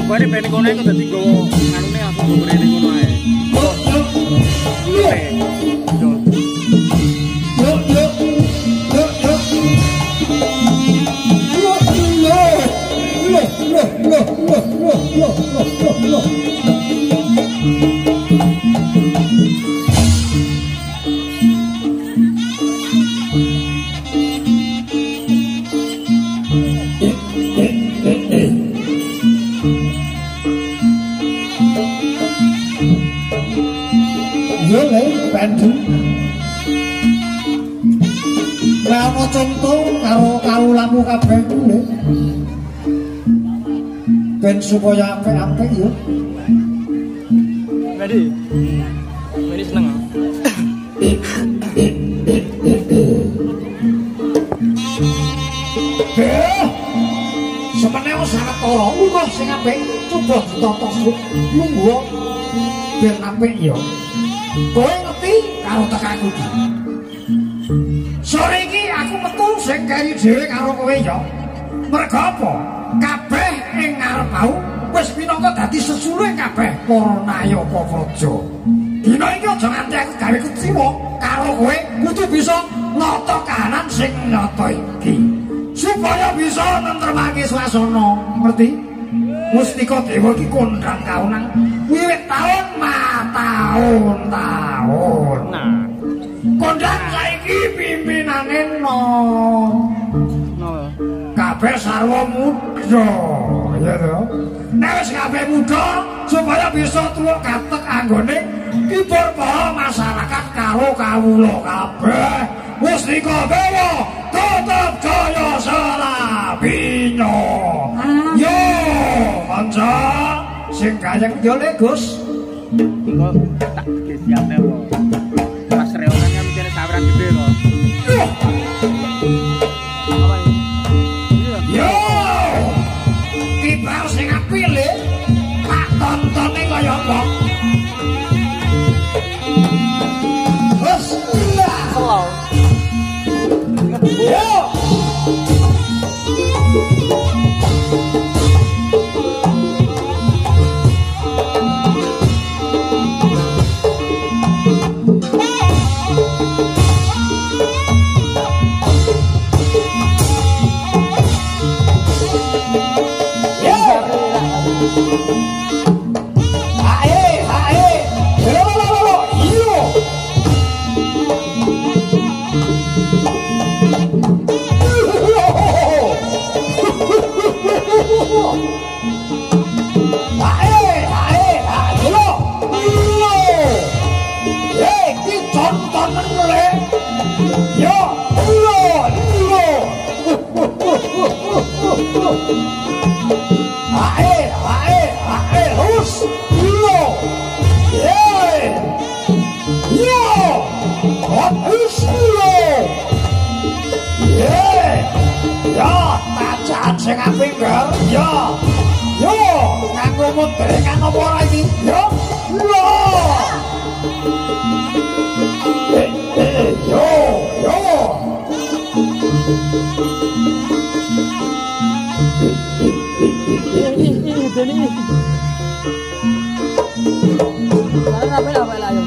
Kemarin pengen kono iku dadi gowo anune langsung go mrene kono ae. Contoh karo kawulamu kabeh kuwi ben supaya apik-apik ya. Ready? Ready seneng. Semene sangat ora lunga sing apik coba ditata lungguh ben apik ya. Kowe ngerti karo tekaku iki. Sore iki aku metu sing keri dhewe karo kowe ya. Mergo apa? Kabeh ing ngarep mau wis minangka dadi sesuluhe kabeh para nayaka praja. Dina iki aja nganti aku gawe kuciwa karo kowe kudu bisa nata kahanan sing nyata iki. Supaya bisa nentremake swasana, ngerti? Mustika Dewa iki kondhang kaunang wiwit taun taun. Nah, kondhang saiki pimpinane kabeh sarwa muda, ya to. Nek wis kabeh muda supaya bisa tuwa katek anggone kibur para masyarakat karo kawula kabeh. Mustika Dewa tetep jaya selabinyo. Yo, kanca sing gayeng yo le, Gus. Engko tak siapne wae. Pas reonan kan mesti saweran gede kok. Yo. Kibar sing apik le. Tak tontone kaya apa? Wes, Slow. yo. Sing apik gar ya yo nganggo modrengan apa ora iki yo lho yo Deni. Apa lah yo.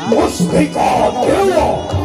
Mustika Dewa.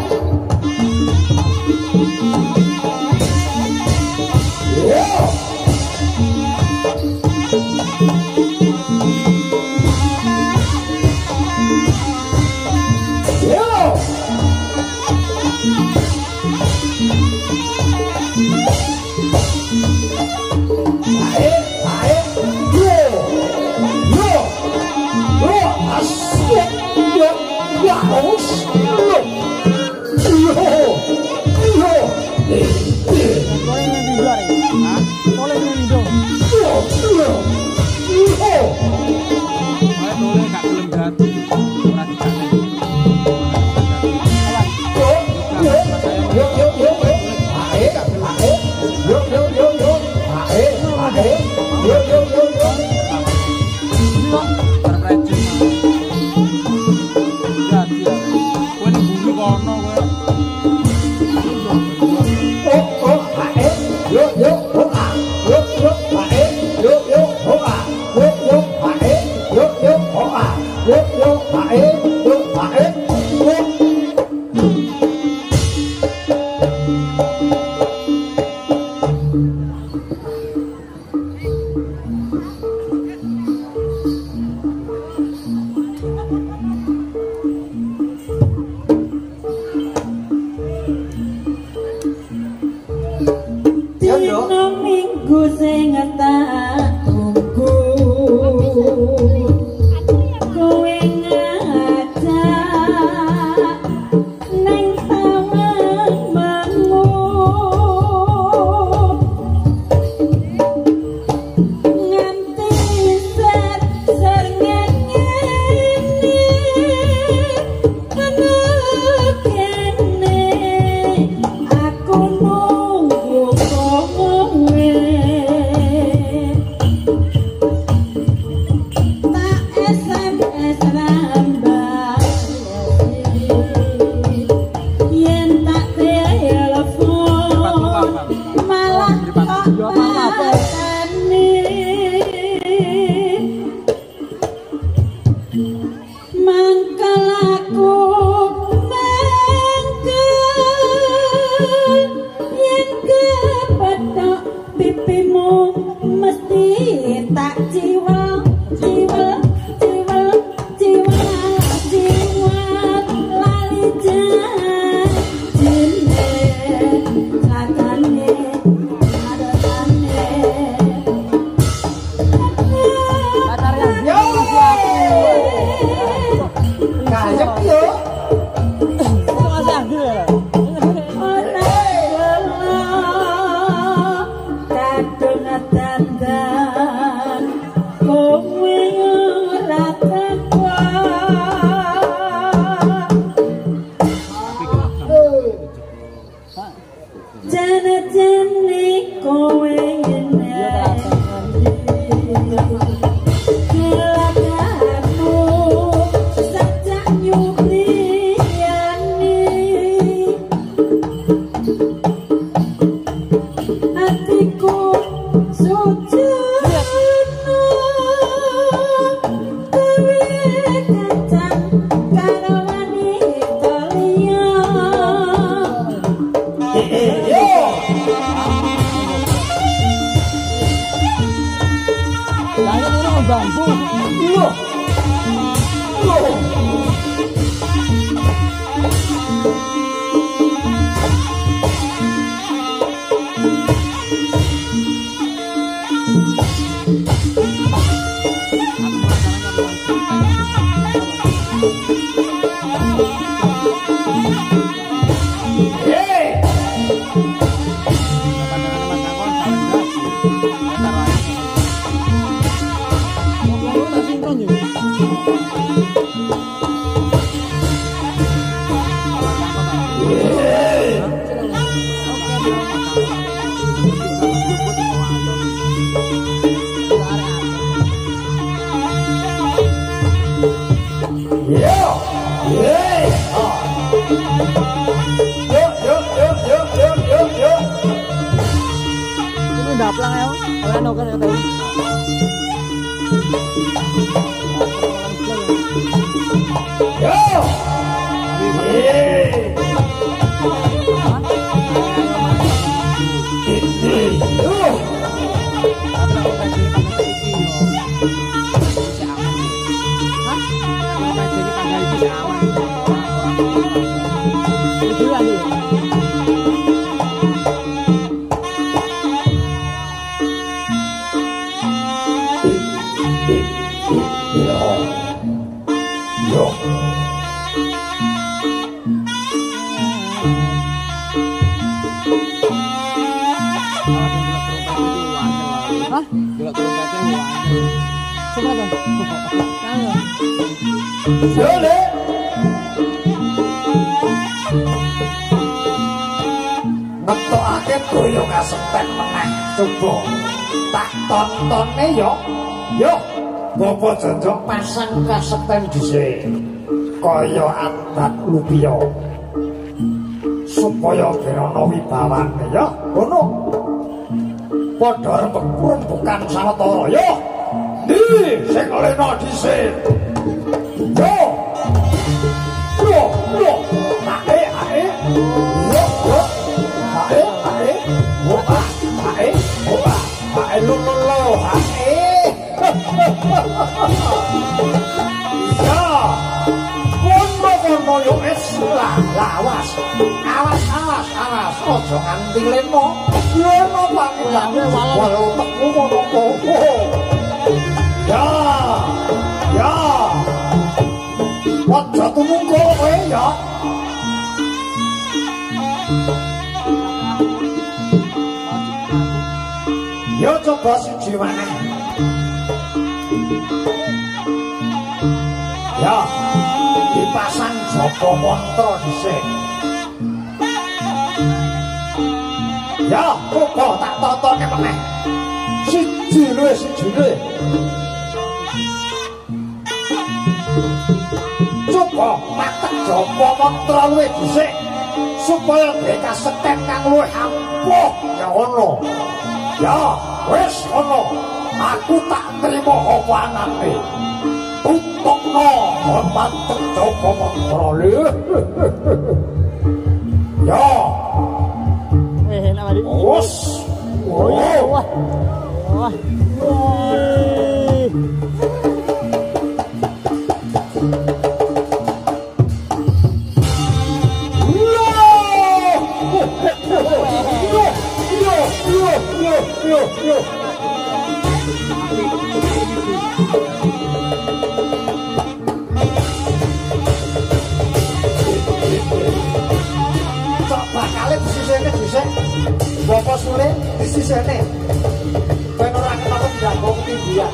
Yo. Yeah. Yo. Ini daplang ya. Kalian oke ya tadi. Yo. Yeah. Boleh. Ngetokake boyo kasepen meneh coba. Tak tontone yo. Yo, Bapak Jojok pasang kasepen dhisik. Kaya adat lupiya. Supaya kirana wibawane ya. Ngono. Padha rembukan sawetara yo. Ndi sing olehno dhisik. Yo. Ae. Yo. Ae. Opa. Ae lo. Ae. Ya. Kono yo wis lawas. Awas. Aja nganti lemo. Lemo pangilane walau tekmu ngono. Ya. Aja tumungko kowe ya. Yo coba siji maneh. Ya, dipasang jaba mantra dhisik. Ya, coba tak totoke meneh. Siji lho. Coba matek jaba mantra luwih dhisik supaya gawe kasepen kang luwih ampuh ya ngono. Ya, wis ngono. Aku tak trimo apa anane. Utukno matek jaba mantra lho. Ya. Enak Mari. Wes. Wah. Yo. Coba kali disisene dhisik. Bapak Sule disisene. Ben ora ketemu jago ketinggian.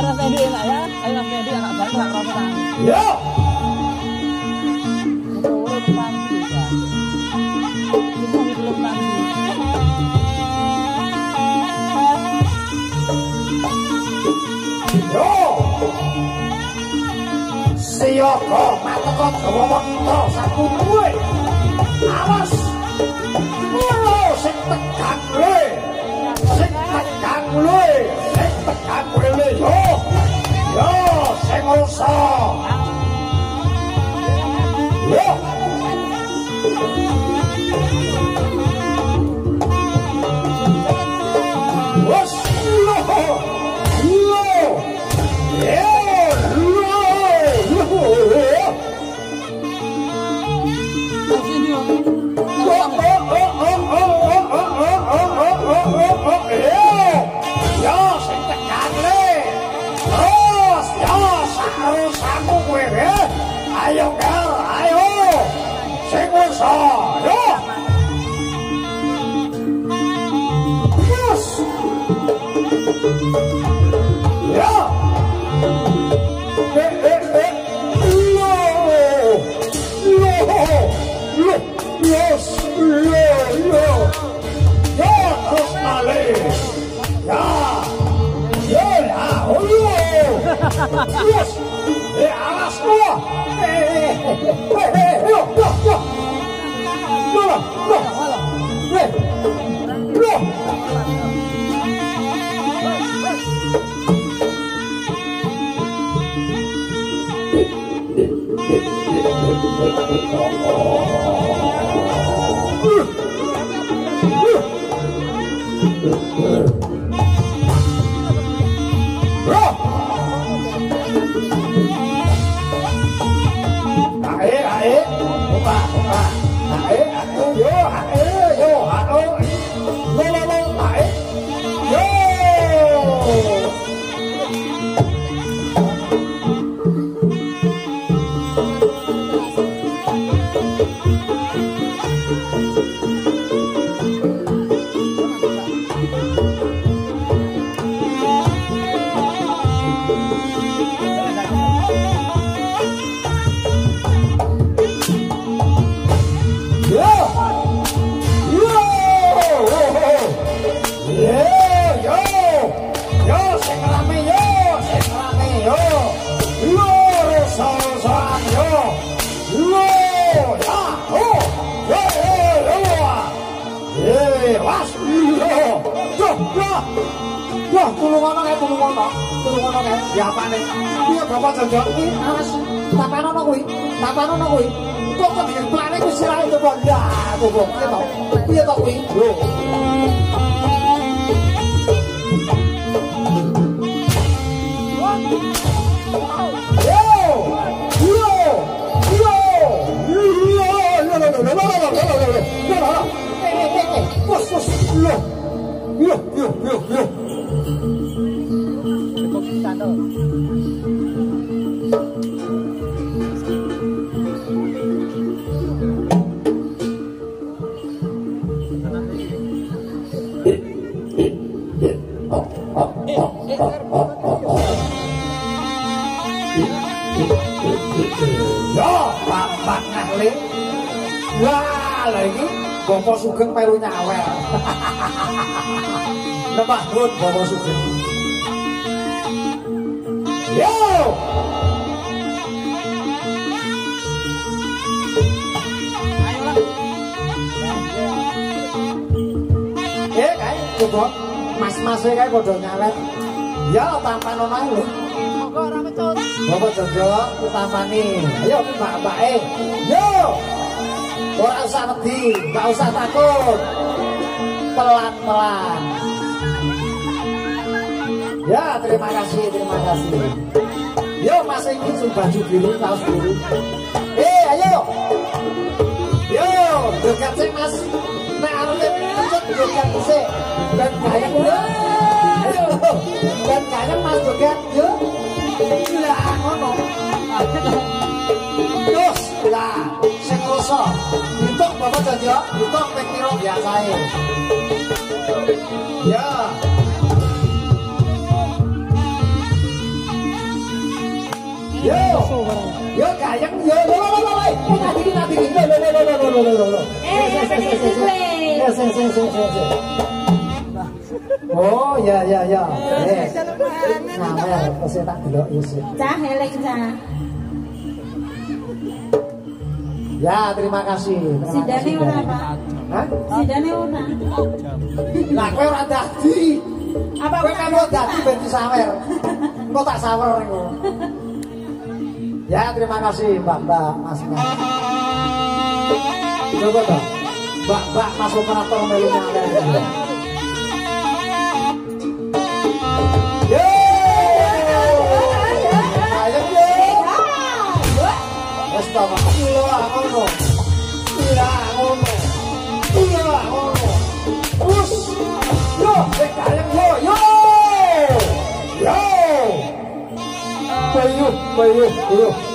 Mas Fendi enak ya. Ayo Mas Fendi anak baik enggak rokokan. Ya. Yo. Siapa mateko gawa mantra satu kuwe. Awas. Kulo sing tekan kowe. Sing tekan kowe. Sing tekan kowe yo. Yo, sing rusa. Yo. Wes lo. Sugeng melu nyawel. Nembah nuwun Bapak Sugeng. Yo. Ayolah. Kae coba mas-mase kae padha nyawel. Ya tampanono ae lho. Monggo ora mecut. Bapak Jojo utampani. Ayo mbak-mbake. Yo. Ora usah wedi, gak usah takut. Pelan-pelan. Ya, terima kasih, terima kasih. Yo, Mas Ingin baju biru, kaos biru. Ayo. Yo, joget sih Mas. Nek arep kecut joget sih. Dan gayeng yo. Ayo. Dan gayeng Mas joget yo. Lah ngono. Terus, lah, sing kroso. Untuk Bapak Jojo, untuk ping piro biasae. Ya. Yo. Yo gayeng yo. Nanti. Oh, ya. Nah, wis tak delok wis. Cah elek cah. Ya, terima kasih. Sidane ora, Pak. Hah? Sidane ora. Lah kowe ora dadi. Apa Kowe kan ora dadi ben disawer. Engko tak sawer engko. Ya, terima kasih Mbak, Mas. Coba toh. Mbak Mas operator melu nyawer.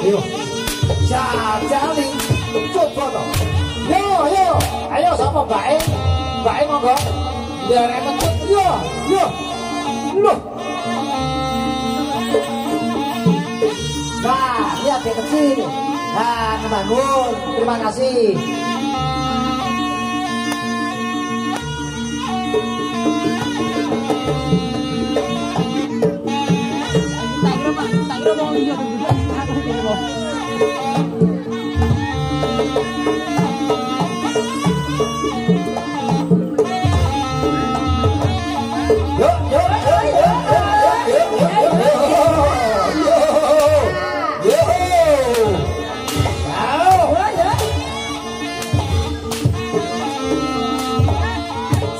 Yo. Jajali. Coba dong. Yo. Ayo sapa bae? Bae monggo. Derek metu. Yo. Loh. Nah, lihat dia kecil. Nah, ngebangun. Terima kasih. Tak kira mau lihat juga.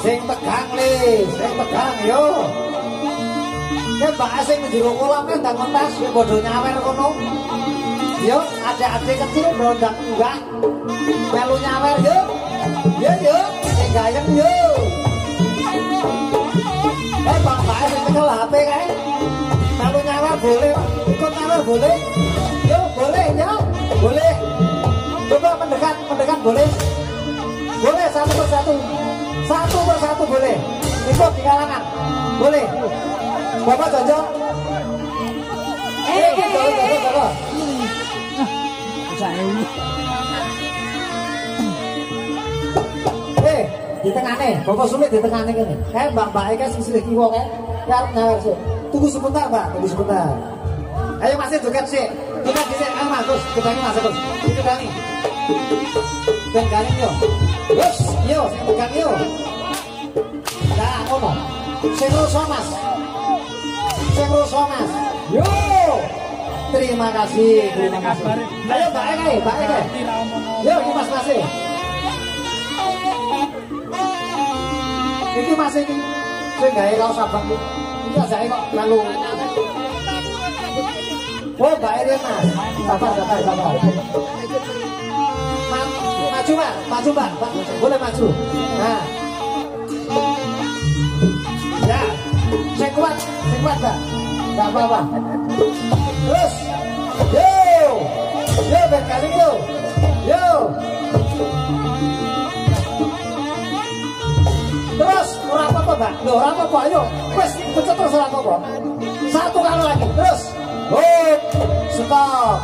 Sing tegang le. sing tegang yo. Ke mbak sing njero kolam kan ndang mentas ya padha nyawer kono. Yo, adik-adik kecil ndang enggak. Melu nyawer yo. Yo, sing gayeng yo. Bang sing nyekel HP kae. Melu nyawer boleh, ikut nyawer boleh. Yo, boleh yo. Boleh. Coba mendekat boleh. Boleh satu persatu boleh. Ikut di kalangan. Boleh. Bapak Jojo. Jojo. Di tengahnya, Bapak sulit di tengahnya gini. Mbak Eka sisi kiwa kayak. Ya nyawer sih. Tunggu sebentar, Pak. Tunggu sebentar. Ayo masih joget sih. Joget di sini. Ayo Mas, terus kedangi Mas terus. Kedangi. Kedangi yo. Terus, yo, pegang yo. Nah, ngono. Sing ruso Mas. Yo. Terima kasih. Ayo Mbak Eka. Yo, ini Mas masih. Iki masih iki. Sing gawe kaos abang iki. Iki ajake kok lalu. Oh, Mbak Erin Mas. Sabar. Maju Mbak. Boleh maju. Nah. Ya. Sing kuat Mbak. Enggak apa-apa. Terus. Yo, berkali yo. Terus, ora apa-apa, Mbak. Loh, ora apa-apa, ayo. Wes, pencet terus ora apa-apa. Satu kali lagi. Terus. Stop.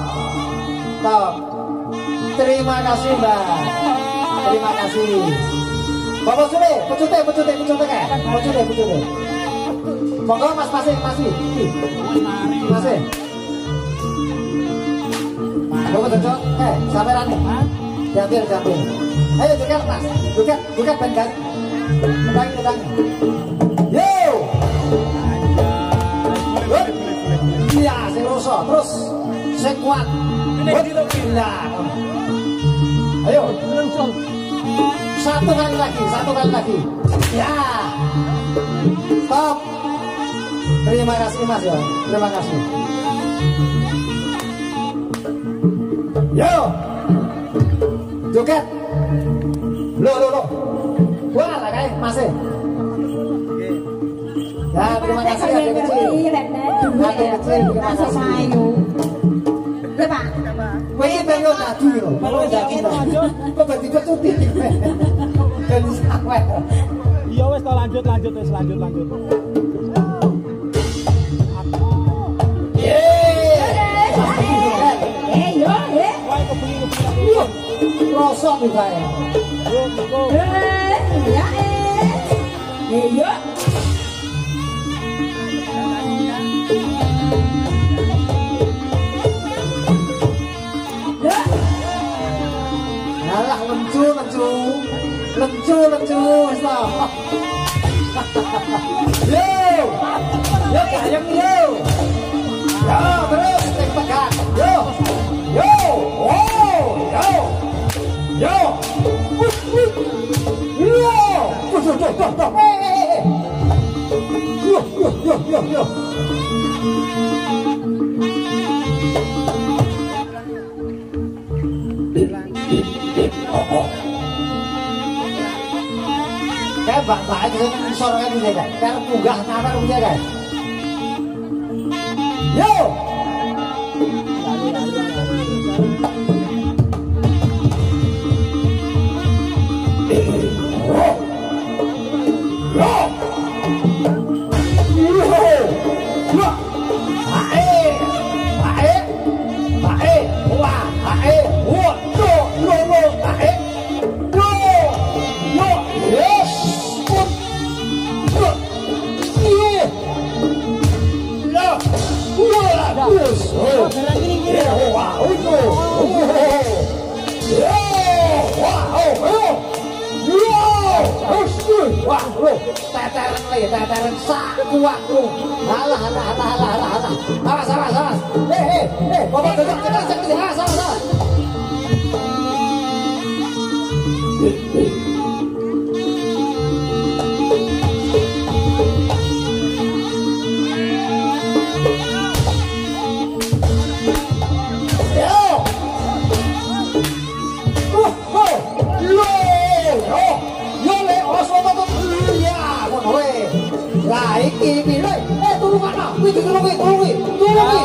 Terima kasih, Mbak. Terima kasih. Bapak Sule, pecute kae. Pecute. Monggo Mas masih. Bapak Jojo, samperan nih. Diambil. Ayo joget Mas. Joget ben kan. Kedangi. Yo. Iya, sing ruso. Terus sing kuat. Gila. Ayo. Satu kali lagi. Ya. Stop. Terima kasih Mas ya. Terima kasih. Yo. Joget. Lo. Wah, lah kae masih. Ya, terima kasih adik kecil. Terima kasih. Ya, Pak. Kowe iki pengen dadi lho. Kalau dadi. Kok tiba-tiba cuti. Dan sampe. Iya wes to lanjut. Rosok nih saya. Iya. Alah lencu wis to. Yo gayeng yo. Yo terus tekan. Yo. Yo. Kayak bapak aja sorongnya bisa kan? Kayak punggah nyawer bisa kan? Yo! Teteran sakuakku. Alah. Awas. Bapak duduk cek. Salah. Iki turu mana? Kuwi ditulungi, tulungi. Tulungi.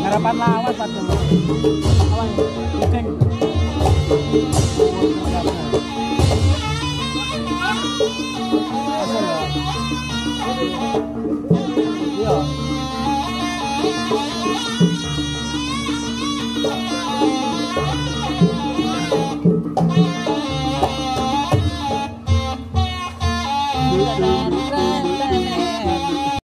Harapan lawas Pak. Awan.